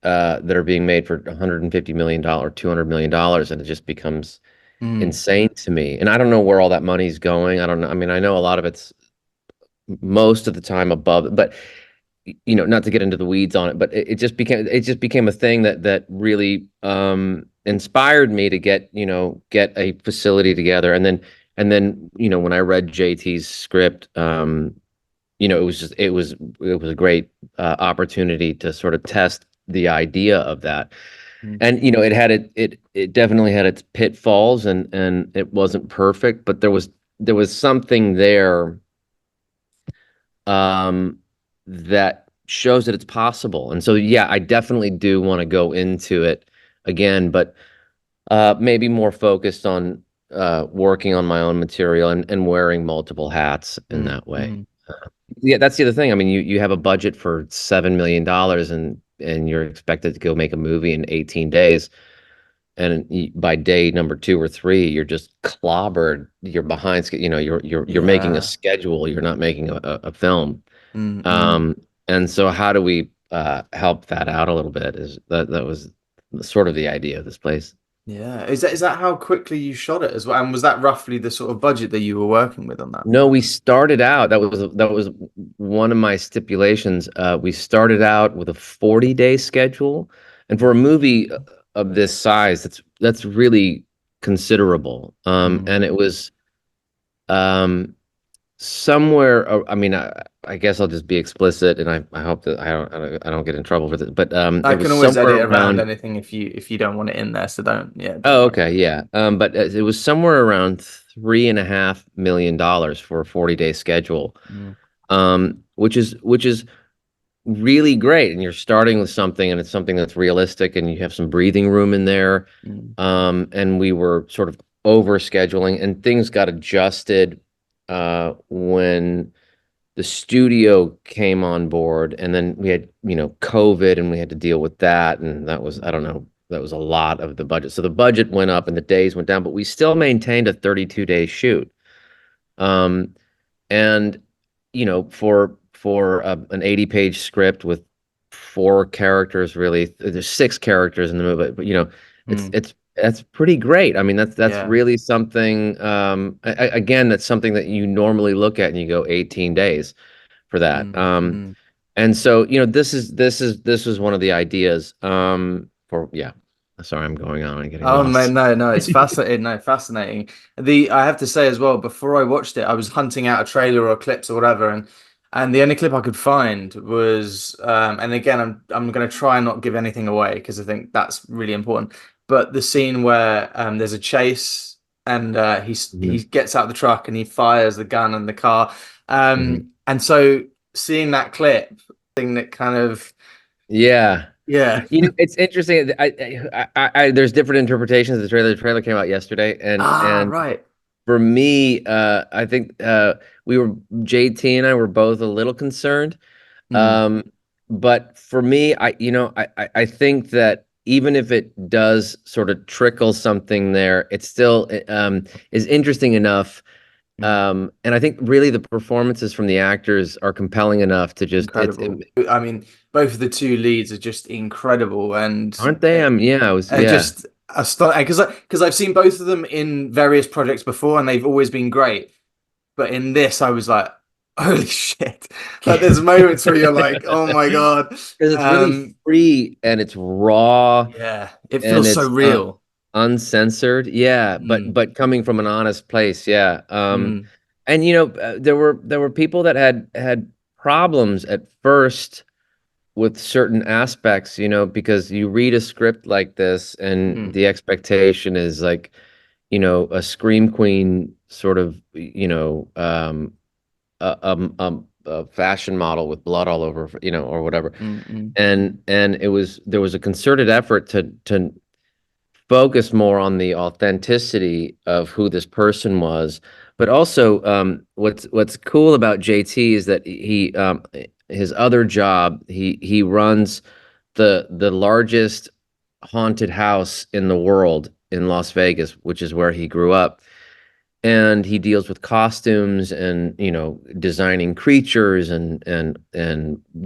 that are being made for $150 million, $200 million, and it just becomes Mm. insane to me. And I don't know where all that money's going. I don't know. I mean, I know a lot of it's most of the time above, but you know, not to get into the weeds on it, but it just became a thing that really inspired me to get a facility together. And then you know, when I read JT's script, you know, it was a great opportunity to sort of test the idea of that. Mm. And you know, it definitely had its pitfalls, and it wasn't perfect, but there was something there, um, that shows that it's possible. And so, yeah, I definitely do want to go into it again, but maybe more focused on working on my own material and wearing multiple hats in Mm. that way. Mm. Yeah, that's the other thing. I mean, you have a budget for $7 million, and you're expected to go make a movie in 18 days. And by day number two or three, you're just clobbered. You're behind. You know, you're making a Yeah. schedule. You're not making a film. Mm. Mm. Um, and so how do we help that out a little bit? Is that was sort of the idea of this place. Yeah. Is that how quickly you shot it as well? And was that roughly the sort of budget that you were working with on that? No, we started out. That was one of my stipulations. We started out with a 40-day schedule, and for a movie of this size, that's really considerable. Mm. And it was somewhere. I mean, I guess I'll just be explicit, and I hope that I don't get in trouble with it. But I it can was always somewhere edit around around. anything if you don't want it in there, so don't Oh, worry. okay, yeah. But it was somewhere around $3.5 million for a 40-day schedule, Mm. which is really great. And you're starting with something, and it's something that's realistic, and you have some breathing room in there. Mm. And we were sort of over scheduling, and things got adjusted when the studio came on board, and then we had, you know, COVID, and we had to deal with that, and that was, I don't know, that was a lot of the budget. So the budget went up and the days went down, but we still maintained a 32-day shoot. Um, and you know, for an 80-page script with four characters, really, there's six characters in the movie, but you know, it's Mm. it's that's pretty great. I mean, that's Yeah. really something. Again, that's something that you normally look at and you go 18 days for that. Mm. Mm. And so, this was one of the ideas. For yeah. Sorry, I'm going on and getting Oh man, lost. no, it's fascinating. No, fascinating. I have to say as well, before I watched it, I was hunting out a trailer or clips or whatever, and the only clip I could find was, and again, I'm gonna try and not give anything away because I think that's really important. But the scene where there's a chase and he Mhm, gets out of the truck and he fires the gun in the car, mhm. and so seeing that clip, thing that kind of Yeah. yeah, It's interesting. There's different interpretations of the trailer. The trailer came out yesterday, ah, and right. for me, I think we were JT and I were both a little concerned. Mm, Um, but for me, I think that even if it does sort of trickle something there, it still is interesting enough. mm. And I think really the performances from the actors are compelling enough to just Incredible. I mean, both of the two leads are just incredible, and aren't they? Yeah, yeah. just astonishing because I've seen both of them in various projects before, and they've always been great. But in this, I was like, "Holy shit!" Like, there's moments where you're like, "Oh my god." Because it's really free and it's raw Yeah, it and feels so it's real. uncensored. Yeah, Mm, but coming from an honest place. Yeah. mm, And there were people that had problems at first with certain aspects, because you read a script like this and mm, the expectation is like, a scream queen sort of, a fashion model with blood all over, or whatever. mm, mm, And there was a concerted effort to focus more on the authenticity of who this person was. But also, what's cool about JT is that his other job, he runs the largest haunted house in the world in Las Vegas, which is where he grew up. And he deals with costumes and designing creatures and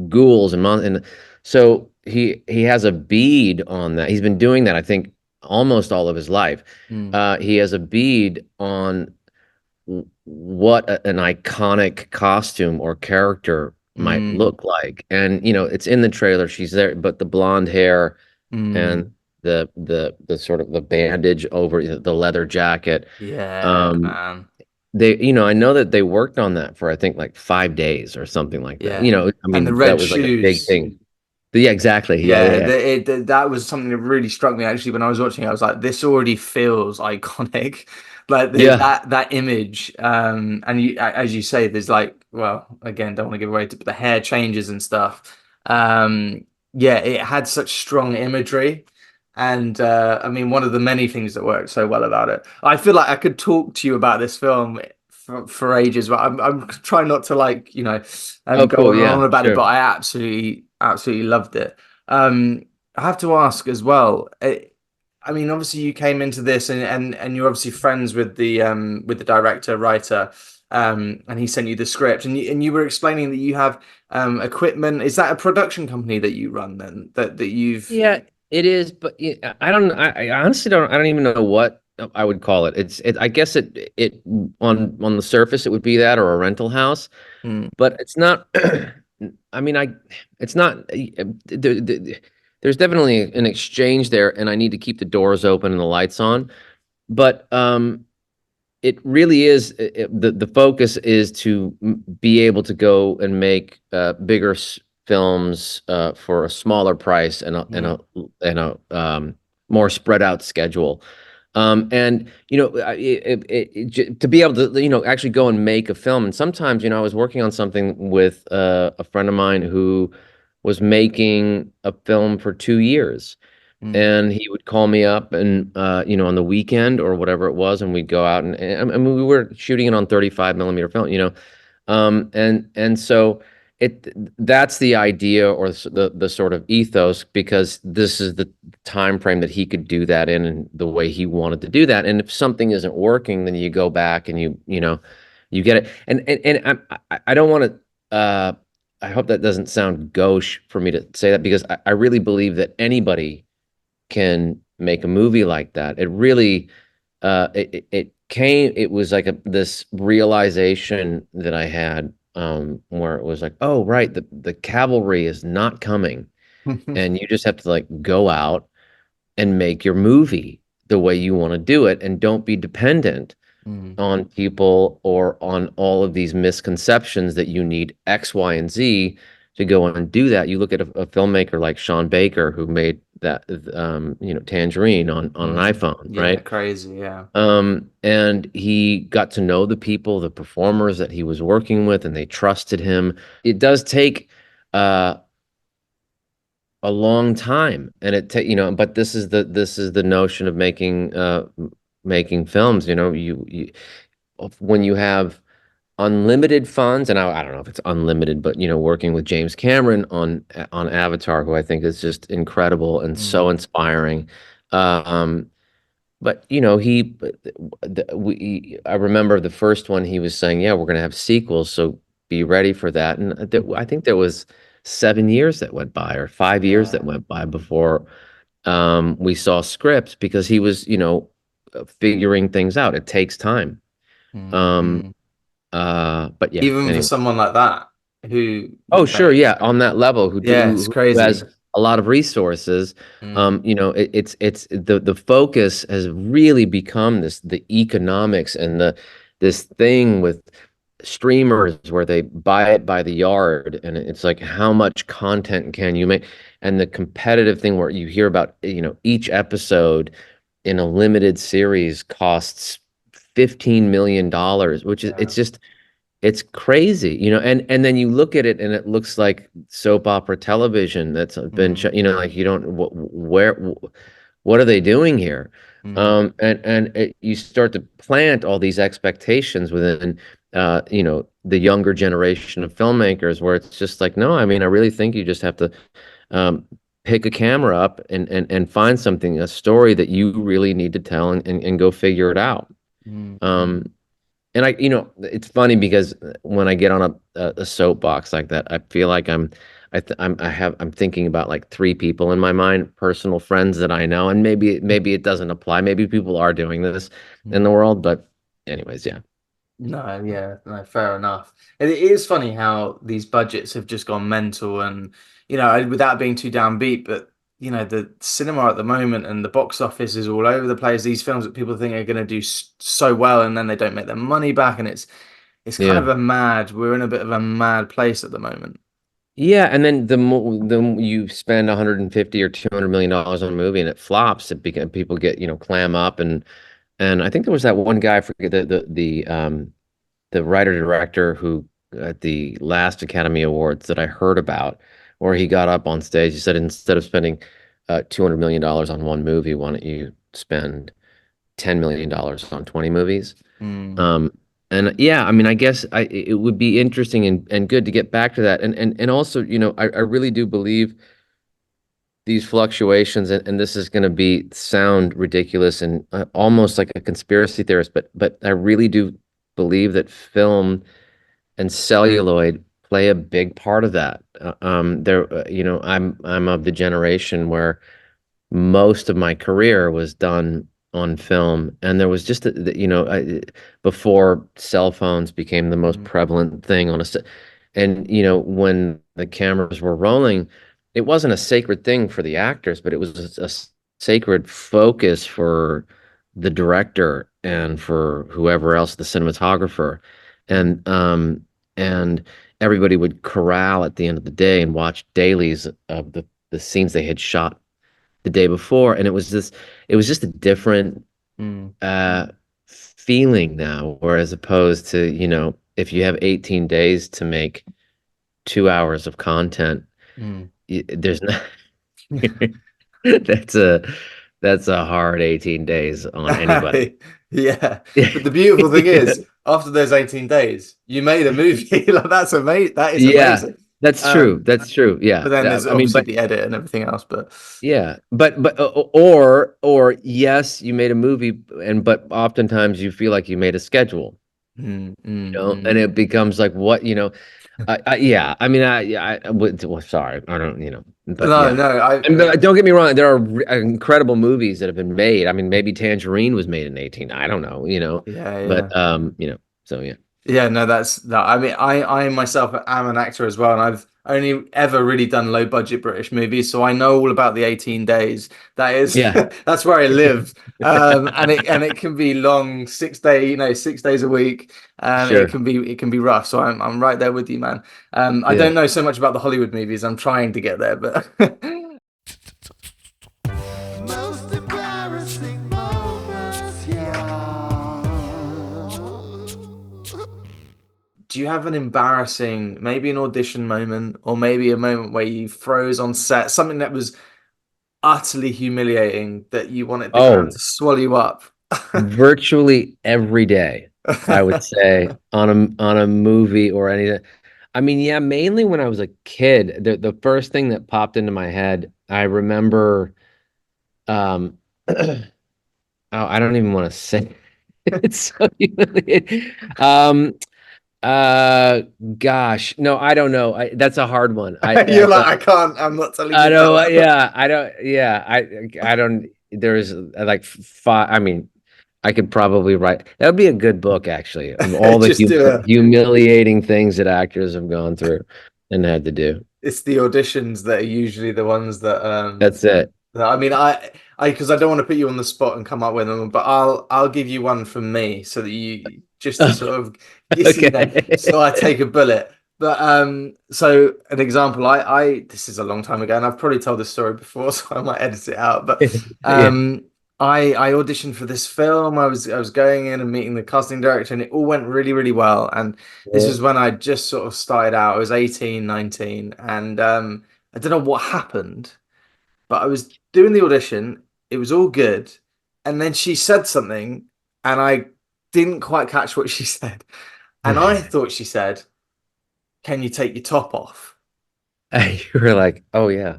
ghouls and so he has a bead on that. He's been doing that, I think, almost all of his life. mm, He has a bead on what an iconic costume or character might mm, look like. And it's in the trailer. She's there, but the blonde hair and mm. the sort of the bandage over the leather jacket. Yeah, Um, man. I know that they worked on that for I think like 5 days or something like that. Yeah, I and the mean, that red was like a big shoes. thing. Yeah, exactly. Yeah, yeah, Yeah, yeah. that was something that really struck me actually when I was watching it. I was like, this already feels iconic, like Yeah. that image. And as you say, there's like, well, again, don't want to give away, but the hair changes and stuff. Yeah, it had such strong imagery, and I mean, one of the many things that worked so well about it. I feel like I could talk to you about this film for ages, but I'm trying not to like Oh, go cool. on and on Yeah, about it. But sure. I absolutely loved it. I have to ask as well. I mean, obviously, you came into this, and you're obviously friends with the director writer, and he sent you the script, and you were explaining that you have equipment. Is that a production company that you run then? That you've Yeah, it is, but I don't. I honestly don't. I don't even know what I would call it. I guess it on the surface it would be that or a rental house, mm, but it's not. I mean, it's not. There's definitely an exchange there, and I need to keep the doors open and the lights on. But it really is the focus is to be able to go and make bigger films for a smaller price and a mm, more spread out schedule. And to be able to actually go and make a film. And sometimes I was working on something with a friend of mine who was making a film for 2 years, mm, and he would call me up and on the weekend or whatever it was, and we'd go out and I mean we were shooting it on 35 millimeter film, and so it that's the idea or the sort of ethos, because this is the time frame that he could do that in and the way he wanted to do that. And if something isn't working, then you go back and you get it. And I don't want to I hope that doesn't sound gauche for me to say that, because I really believe that anybody can make a movie like that. It really it was like this realization that I had where it was like, oh, right, the cavalry is not coming, and you just have to like go out and make your movie the way you want to do it, and don't be dependent Mm, on people or on all of these misconceptions that you need X, Y, and Z to go on and do that. You look at a filmmaker like Sean Baker, who made that, Tangerine on an mm. iPhone, Yeah, right? crazy. Yeah. And he got to know the people, the performers that he was working with, and they trusted him. It does take uh, a long time, and but this is the notion of making films. You when you have unlimited funds, and I don't know if it's unlimited, but working with James Cameron on Avatar, who I think is just incredible and so Mm, inspiring. But I remember the first one, he was saying, yeah, we're going to have sequels, so be ready for that. And I think there was 7 years that went by, or 5 years that yeah. went by before we saw scripts, because he was, figuring things out. It takes time. Mm, Um, mm. but yeah, Even for anyway. someone like that who, Oh, sure, yeah, on that level, yeah, it's who has crazy. a lot of resources. Mm, It's the focus has really become the economics, and this thing with streamers where they buy it by the yard, and it's like, how much content can you make? And the competitive thing where you hear about, each episode in a limited series costs $15 million, which is, yeah. it's just, it's crazy, and then you look at it and it looks like soap opera television that's been, Mm, like, you don't, what are they doing here? mm, You start to plant all these expectations within, the younger generation of filmmakers, where it's just like, no, I mean, I really think you just have to um, pick a camera up and find something, a story that you really need to tell, and go figure it out. mm, mm, Um, and it's funny because when I get on a soapbox like that, I feel like I'm thinking about like three people in my mind, personal friends that I know, and maybe it doesn't apply. Maybe people are doing this in the mm. world, but anyways, yeah. No, yeah, no, fair enough. And it is funny how these budgets have just gone mental, and without being too downbeat, but the cinema at the moment and the box office is all over the place. These films that people think are going to do so well, and then they don't make their money back, and it's kind Yeah. of we're in a bit of a mad place at the moment. Yeah, and then the you spend 150 or $200 on a movie and it flops, people get, clam up, and I think there was that one guy, I forget the writer director, who at the last Academy Awards that I heard about, where he got up on stage, he said, instead of spending $200 million on one movie, why don't you spend $10 million on 20 movies? Mm, Um, and yeah, I mean, I guess it would be interesting and good to get back to that. And also, I really do believe these fluctuations, and this is going to be sound ridiculous and almost like a conspiracy theorist, but I really do believe that film and celluloid play a big part of that. I'm of the generation where most of my career was done on film, and there was just before cell phones became the most mm, prevalent thing on a set. And when the cameras were rolling, it wasn't a sacred thing for the actors, but it was a sacred focus for the director and for whoever else, the cinematographer. mm, And everybody would corral at the end of the day and watch dailies of the scenes they had shot the day before, and it was just a different mm, uh feeling now, whereas opposed to, if you have 18 days to make 2 hours of content, mm. there's not that's a that's a hard 18 days on anybody. Yeah. But the beautiful thing is, after those 18 days, you made a movie. Like that's amazing. That is Yeah, amazing. that's true, Um, that's true, but yeah. then there's I mean, obviously but the edit and everything else. But yeah, but or yes, you made a movie, but oftentimes you feel like you made a schedule, mm, mm, and mm. it becomes like, what, yeah, I mean, well, sorry, I don't, but No, yeah. no, And don't get me wrong, there are incredible movies that have been made. I mean, maybe Tangerine was made in 18, I don't know, yeah, but yeah. so yeah. Yeah, no, that's that. I mean, I myself am an actor as well, and I've only ever really done low budget British movies, so I know all about the 18 days. That is, Yeah, that's where I live. And it can be long, 6 day, 6 days a week, and sure. it can be rough. So I'm right there with you, man. I Yeah. don't know so much about the Hollywood movies. I'm trying to get there, but Most embarrassing moments, yeah. do you have an embarrassing, maybe an audition moment, or maybe a moment where you froze on set, something that was utterly humiliating that you wanted the ground Oh, to swallow you up? virtually every day, I would say on a movie or anything. I mean, yeah, mainly when I was a kid, the first thing that popped into my head, I remember um oh, I don't even want to say it's so humiliating. Uh gosh, no, I don't know. That's a hard one. You're like, I can't, I'm not telling I you that don't, one. yeah, I don't, yeah, I don't, there's like five, I mean, I could probably write, that would be a good book, actually, of all the Just do it. humiliating things that actors have gone through and had to do. It's the auditions that are usually the ones that That's it. I mean, because I don't want to put you on the spot and come up with them, but I'll give you one from me so that you just to sort of Okay. so I take a bullet. But so an example, I this is a long time ago, and I've probably told this story before, so I might edit it out. But Yeah. I auditioned for this film. I was going in and meeting the casting director, and it all went really, really well. And this was when I just sort of started out. I was 18, 19, and I don't know what happened, but I was doing the audition. It was all good. And then she said something, and I didn't quite catch what she said. And I thought she said, "Can you take your top off?" You were like, oh yeah.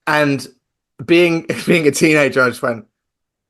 And being being a teenager, I just went,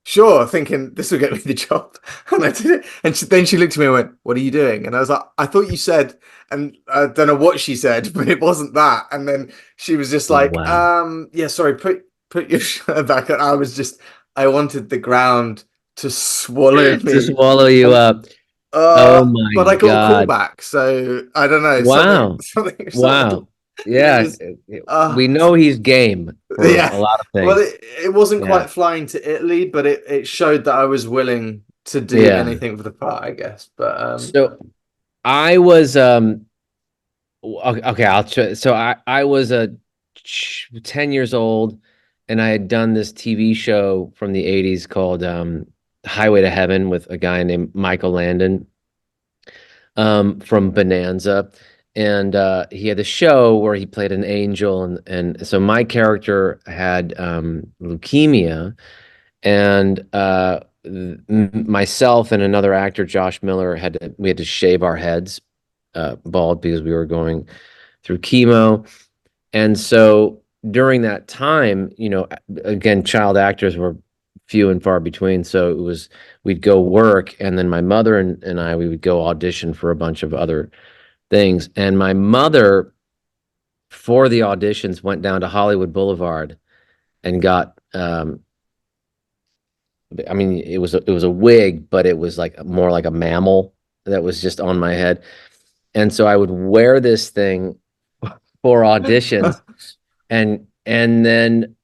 "Sure," thinking this will get me the job. And I did it. And then she looked at me and went, "What are you doing?" And I was like, "I thought you said," and I don't know what she said, but it wasn't that. And then she was just like, Wow. yeah, sorry, put your shirt back." And I wanted the ground to swallow To me. swallow you And up. Oh my but I got a call God. back, so I don't know, Wow. something, Wow. but it Yeah. was, uh, We know he's game for yeah. a lot of Well, things. it wasn't Yeah. quite flying to Italy, but it showed that I was willing to do Yeah. anything for the part, I guess. But So I was okay, I'll try. So I was 10 years old and I had done this TV show from the 80s called Highway to Heaven with a guy named Michael Landon from Bonanza. And he had a show where he played an angel, and so my character had leukemia, and myself and another actor, Josh Miller, we had to shave our heads bald because we were going through chemo. And so during that time, again, child actors were few and far between. So we'd go work, and then my mother and I, we would go audition for a bunch of other things. And my mother, for the auditions, went down to Hollywood Boulevard and got, I mean, it was a wig, but it was like more like a mammal that was just on my head. And so I would wear this thing for auditions, and then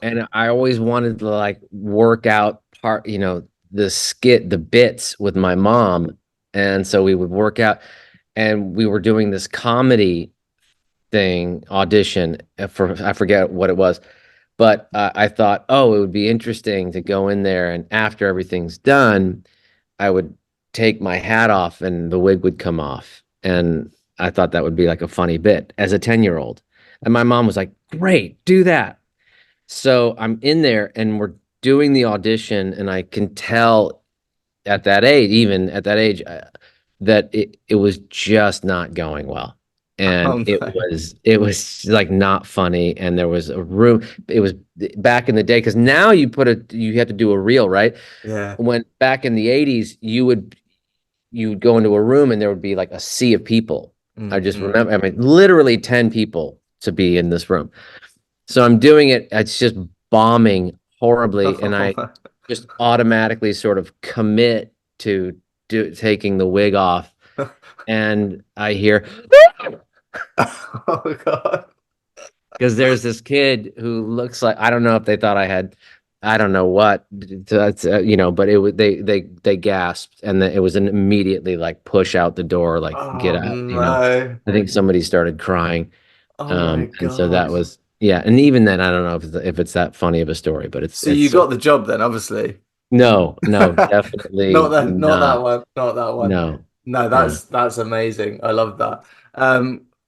and I always wanted to like work out the bits with my mom. And so we would work out, and we were doing this comedy thing audition for, I forget what it was, but I thought, oh, it would be interesting to go in there, and after everything's done, I would take my hat off and the wig would come off. And I thought that would be like a funny bit as a 10-year-old. And my mom was like, great, do that. So I'm in there and we're doing the audition, and I can tell at that age, even at that age, that it was just not going well. And oh no, it was like not funny. And there was a room. It was back in the day, because now you have to do a reel, right? yeah, When back in the 80s, you would go into a room and there would be like a sea of people. I just mm-hmm. remember, I mean, literally 10 people to be in this room. So I'm doing it, it's just bombing horribly, and I just automatically sort of commit to taking the wig off, and I hear Oh God. because there's this kid who looks like, I don't know if they thought I had, I don't know what, that's but it was they gasped, and then it was an immediately like push out the door, like get Oh out. no. I think somebody started crying, Oh my and so that God. was, yeah, and even then I don't know if it's that funny of a story, but So you got the job then, obviously. no, Not definitely that, not that not. one, not that one. No, No, no. that's amazing. I love that.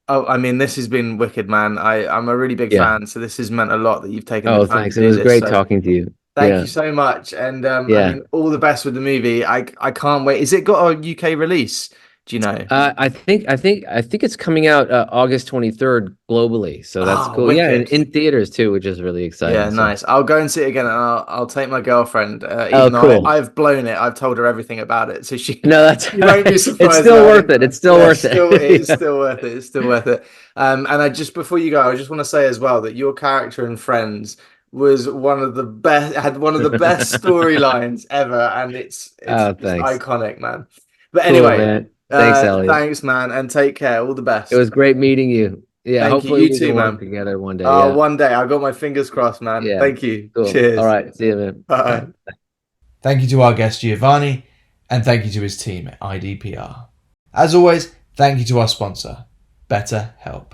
Oh, I mean, this has been wicked, man. I'm a really big Yeah. fan, so this has meant a lot that you've taken the Oh, time to thanks. It do was this. great So talking to you. thank you Yeah. so much, and I Yeah. mean, all the best with the movie. I can't wait. Is it got a UK release? Do you know? I think it's coming out August 23rd globally. So that's Oh, cool. Yeah, and wicked. in theaters too, which is really Yeah, exciting. So, nice. I'll go and see it again, and I'll take my girlfriend. oh, Even though cool. I've blown it, I've told her everything about it, so she No, that's you won't be it's surprised still about worth it. it. It's still Yeah, worth still it's it. still worth it. It's still worth it. And I just before you go, I just want to say as well that your character in Friends was one of the best, had one of the best storylines ever, and it's Oh, just thanks. iconic, man. But Cool, anyway, man. Thanks, Elliot. thanks, man, and take care. All the It best. was great meeting you. Yeah, Thank you. hopefully You we too, can work man. together one day. Yeah. One day, I got my fingers crossed, man. Yeah. Thank you. Cool. All Cheers. right. See you, man. Bye. Thank you to our guest Giovanni, and thank you to his team at IDPR. As always, thank you to our sponsor, BetterHelp.